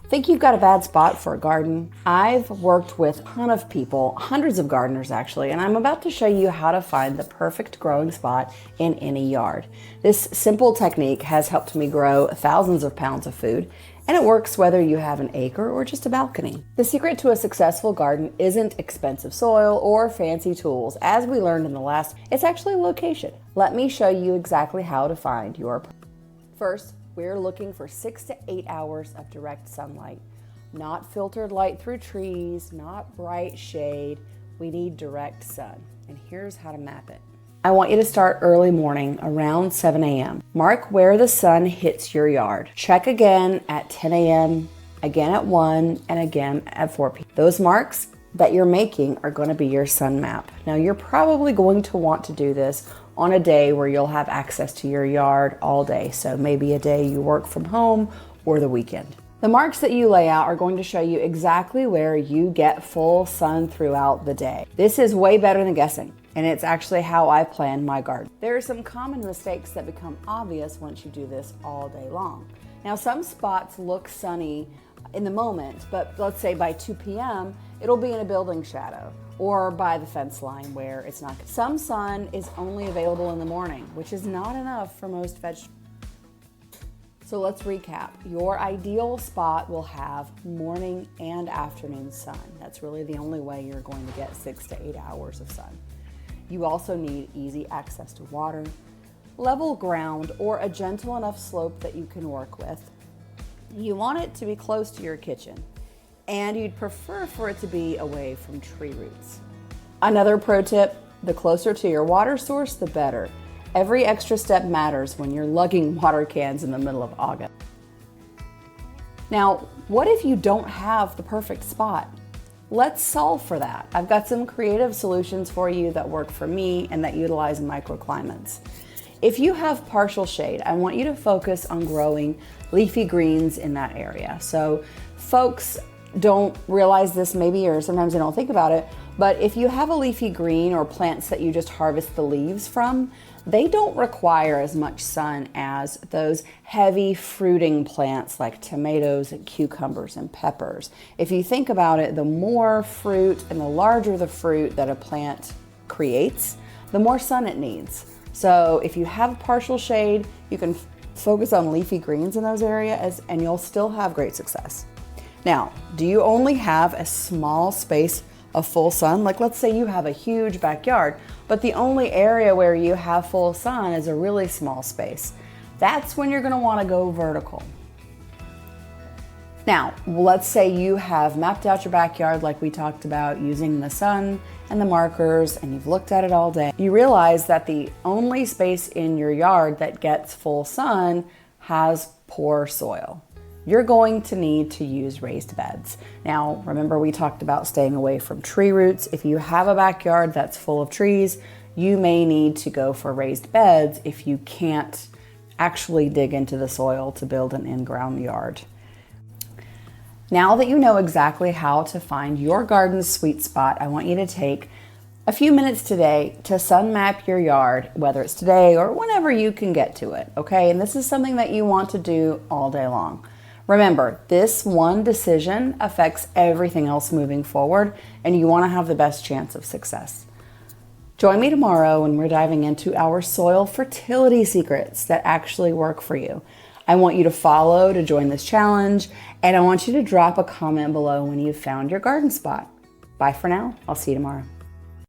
Think you've got a bad spot for a garden? I've worked with a ton of people, hundreds of gardeners actually, and I'm about to show you how to find the perfect growing spot in any yard. This simple technique has helped me grow thousands of pounds of food, and it works whether you have an acre or just a balcony. The secret to a successful garden isn't expensive soil or fancy tools. As we learned in the last, it's actually location. Let me show you exactly how to find your. First, we're looking for 6 to 8 hours of direct sunlight. Not filtered light through trees, not bright shade. We need direct sun. And here's how to map it. I want you to start early morning, around 7 a.m. Mark where the sun hits your yard. Check again at 10 a.m., again at 1, and again at 4 p.m. Those marks that you're making are going to be your sun map. Now you're probably going to want to do this on a day where you'll have access to your yard all day. So maybe a day you work from home or the weekend. The marks that you lay out are going to show you exactly where you get full sun throughout the day. This is way better than guessing, and it's actually how I plan my garden. There are some common mistakes that become obvious once you do this all day long. Now some spots look sunny in the moment, but let's say by 2 p.m. it'll be in a building shadow or by the fence line where it's not. Some sun is only available in the morning, which is not enough for most vegetables. So let's recap. Your ideal spot will have morning and afternoon sun. That's really the only way you're going to get 6 to 8 hours of sun. You also need easy access to water, level ground, or a gentle enough slope that you can work with. You want it to be close to your kitchen, and you'd prefer for it to be away from tree roots. Another pro tip, the closer to your water source, the better. Every extra step matters when you're lugging water cans in the middle of August. Now, what if you don't have the perfect spot? Let's solve for that. I've got some creative solutions for you that work for me and that utilize microclimates. If you have partial shade, I want you to focus on growing leafy greens in that area. So folks don't realize this maybe, or sometimes they don't think about it, but if you have a leafy green or plants that you just harvest the leaves from, they don't require as much sun as those heavy fruiting plants like tomatoes and cucumbers and peppers. If you think about it, the more fruit and the larger the fruit that a plant creates, the more sun it needs. So if you have partial shade, you can focus on leafy greens in those areas and you'll still have great success. Now, do you only have a small space of full sun? Like let's say you have a huge backyard, but the only area where you have full sun is a really small space. That's when you're gonna wanna go vertical. Now, let's say you have mapped out your backyard like we talked about using the sun and the markers, and you've looked at it all day. You realize that the only space in your yard that gets full sun has poor soil. You're going to need to use raised beds. Now, remember we talked about staying away from tree roots. If you have a backyard that's full of trees, you may need to go for raised beds if you can't actually dig into the soil to build an in-ground yard. Now that you know exactly how to find your garden's sweet spot, I want you to take a few minutes today to sun map your yard, whether it's today or whenever you can get to it, okay? And this is something that you want to do all day long. Remember, this one decision affects everything else moving forward, and you want to have the best chance of success. Join me tomorrow when we're diving into our soil fertility secrets that actually work for you. I want you to follow to join this challenge, and I want you to drop a comment below when you've found your garden spot. Bye for now. I'll see you tomorrow.